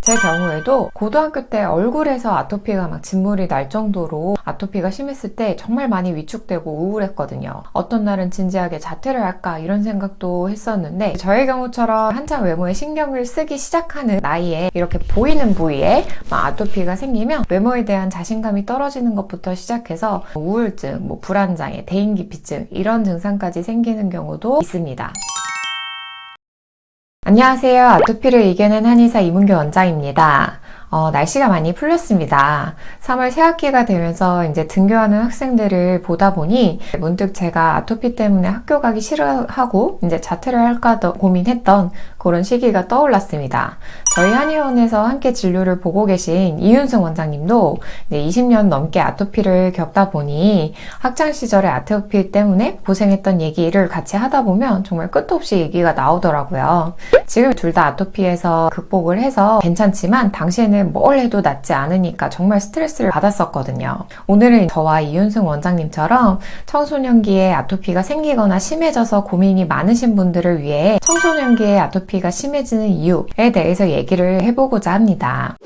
제 경우에도 고등학교 때 얼굴에서 아토피가 막 진물이 날 정도로 아토피가 심했을 때 정말 많이 위축되고 우울했거든요. 어떤 날은 진지하게 자퇴를 할까 이런 생각도 했었는데, 저의 경우처럼 한창 외모에 신경을 쓰기 시작하는 나이에 이렇게 보이는 부위에 아토피가 생기면 외모에 대한 자신감이 떨어지는 것부터 시작해서 우울증, 불안장애, 대인기피증 이런 증상까지 생기는 경우도 있습니다. 안녕하세요. 아토피를 이겨낸 한의사 이문교 원장입니다. 날씨가 많이 풀렸습니다. 3월 새학기가 되면서 이제 등교하는 학생들을 보다 보니 문득 제가 아토피 때문에 학교 가기 싫어하고 이제 자퇴를 할까도 고민했던 그런 시기가 떠올랐습니다. 저희 한의원에서 함께 진료를 보고 계신 이윤승 원장님도 이제 20년 넘게 아토피를 겪다 보니 학창시절에 아토피 때문에 고생했던 얘기를 같이 하다 보면 정말 끝도 없이 얘기가 나오더라고요. 지금 둘 다 아토피에서 극복을 해서 괜찮지만 당시에는 뭘 해도 낫지 않으니까 정말 스트레스를 받았었거든요. 오늘은 저와 이윤승 원장님처럼 청소년기에 아토피가 생기거나 심해져서 고민이 많으신 분들을 위해 청소년기에 아토피가 심해지는 이유에 대해서 얘기를 해보고자 합니다.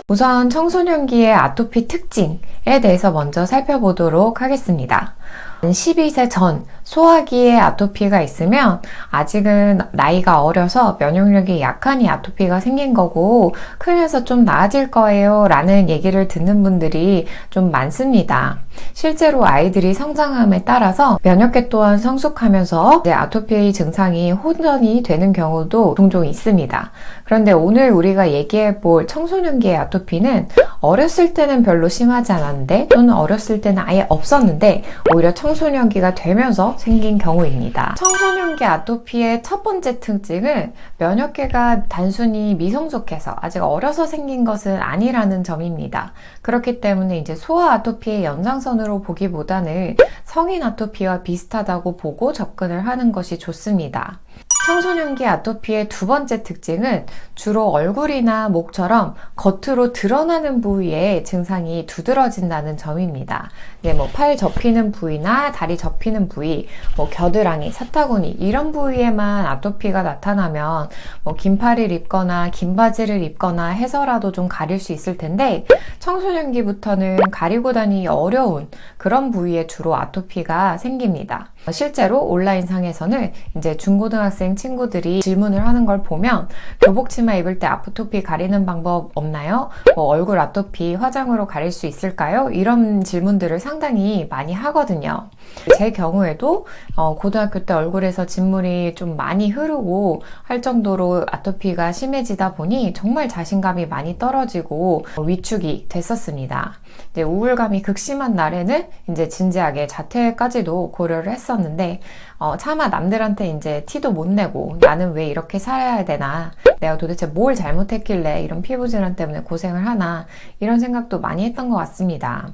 우선 청소년기의 아토피 특징에 대해서 먼저 살펴보도록 하겠습니다. 12세 전 소아기에 아토피가 있으면 아직은 나이가 어려서 면역력이 약하니 아토피가 생긴 거고 크면서 좀 나아질 거예요 라는 얘기를 듣는 분들이 좀 많습니다. 실제로 아이들이 성장함에 따라서 면역계 또한 성숙하면서 아토피 증상이 호전이 되는 경우도 종종 있습니다. 그런데 오늘 우리가 얘기해 볼 청소년기의 아토피는 어렸을 때는 별로 심하지 않았는데 또는 어렸을 때는 아예 없었는데 오히려 청소년기가 되면서 생긴 경우입니다. 청소년기 아토피의 첫 번째 특징은 면역계가 단순히 미성숙해서 아직 어려서 생긴 것은 아니라는 점입니다. 그렇기 때문에 이제 소아 아토피의 연장선으로 보기보다는 성인 아토피와 비슷하다고 보고 접근을 하는 것이 좋습니다. 청소년기 아토피의 두 번째 특징은 주로 얼굴이나 목처럼 겉으로 드러나는 부위에 증상이 두드러진다는 점입니다. 팔 접히는 부위나 다리 접히는 부위, 겨드랑이, 사타구니 이런 부위에만 아토피가 나타나면 긴팔을 입거나 긴 바지를 입거나 해서라도 좀 가릴 수 있을 텐데 청소년기부터는 가리고 다니기 어려운 그런 부위에 주로 아토피가 생깁니다. 실제로 온라인상에서는 이제 중고등학생 친구들이 질문을 하는 걸 보면 교복 치마 입을 때 아토피 가리는 방법 없나요? 얼굴 아토피 화장으로 가릴 수 있을까요? 이런 질문들을 상당히 많이 하거든요. 제 경우에도 고등학교 때 얼굴에서 진물이 좀 많이 흐르고 할 정도로 아토피가 심해지다 보니 정말 자신감이 많이 떨어지고 위축이 됐었습니다. 이제 우울감이 극심한 날에는 이제 진지하게 자퇴까지도 고려를 했었는데 차마 남들한테 이제 티도 못 내고 나는 왜 이렇게 살아야 되나, 내가 도대체 뭘 잘못했길래 이런 피부질환 때문에 고생을 하나 이런 생각도 많이 했던 것 같습니다.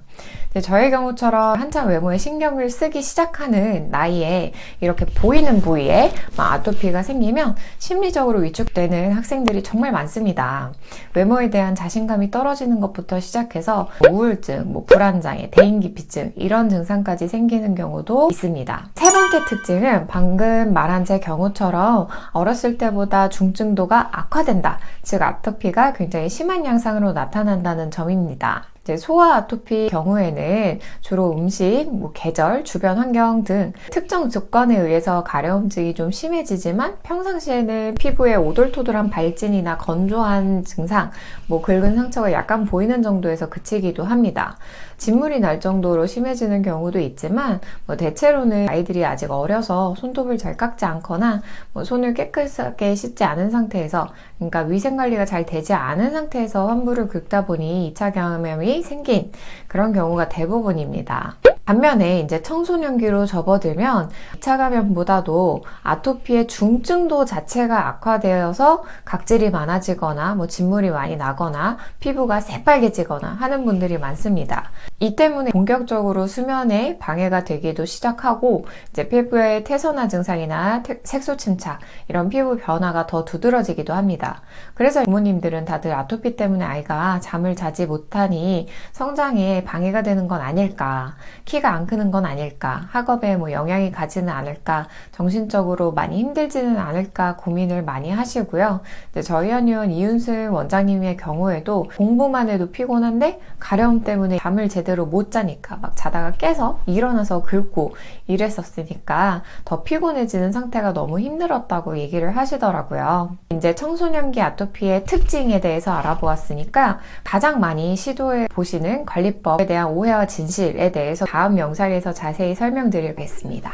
저의 경우처럼 한창 외모에 신경을 쓰기 시작하는 나이에 이렇게 보이는 부위에 아토피가 생기면 심리적으로 위축되는 학생들이 정말 많습니다. 외모에 대한 자신감이 떨어지는 것부터 시작해서 우울증, 불안장애, 대인기피증 이런 증상까지 생기는 경우도 있습니다. 세 번째 특징은 방금 말한 제 경우처럼 어렸을 때보다 중증도가 악화된다. 즉 아토피가 굉장히 심한 양상으로 나타난다는 점입니다. 소아 아토피 경우에는 주로 음식, 계절, 주변 환경 등 특정 조건에 의해서 가려움증이 좀 심해지지만 평상시에는 피부에 오돌토돌한 발진이나 건조한 증상, 긁은 상처가 약간 보이는 정도에서 그치기도 합니다. 진물이 날 정도로 심해지는 경우도 있지만 대체로는 아이들이 아직 어려서 손톱을 잘 깎지 않거나 손을 깨끗하게 씻지 않은 상태에서, 그러니까 위생관리가 잘 되지 않은 상태에서 환부를 긁다 보니 2차 감염이 생긴 그런 경우가 대부분입니다. 반면에 이제 청소년기로 접어들면 2차 감염보다도 아토피의 중증도 자체가 악화되어서 각질이 많아지거나 진물이 많이 나거나 피부가 새빨개지거나 하는 분들이 많습니다. 이 때문에 본격적으로 수면에 방해가 되기도 시작하고 이제 피부의 태선화 증상이나 색소 침착 이런 피부 변화가 더 두드러지기도 합니다. 그래서 부모님들은 다들 아토피 때문에 아이가 잠을 자지 못하니 성장에 방해가 되는 건 아닐까, 키 키가 안 크는 건 아닐까, 학업에 뭐 영향이 가지는 않을까, 정신적으로 많이 힘들지는 않을까 고민을 많이 하시고요. 근데 저희 한의원 이윤슬 원장님의 경우에도 공부만 해도 피곤한데 가려움 때문에 잠을 제대로 못 자니까 막 자다가 깨서 일어나서 긁고 이랬었으니까 더 피곤해지는 상태가 너무 힘들었다고 얘기를 하시더라고요. 이제 청소년기 아토피의 특징에 대해서 알아보았으니까 가장 많이 시도해 보시는 관리법에 대한 오해와 진실에 대해서 다음 영상에서 자세히 설명드리겠습니다.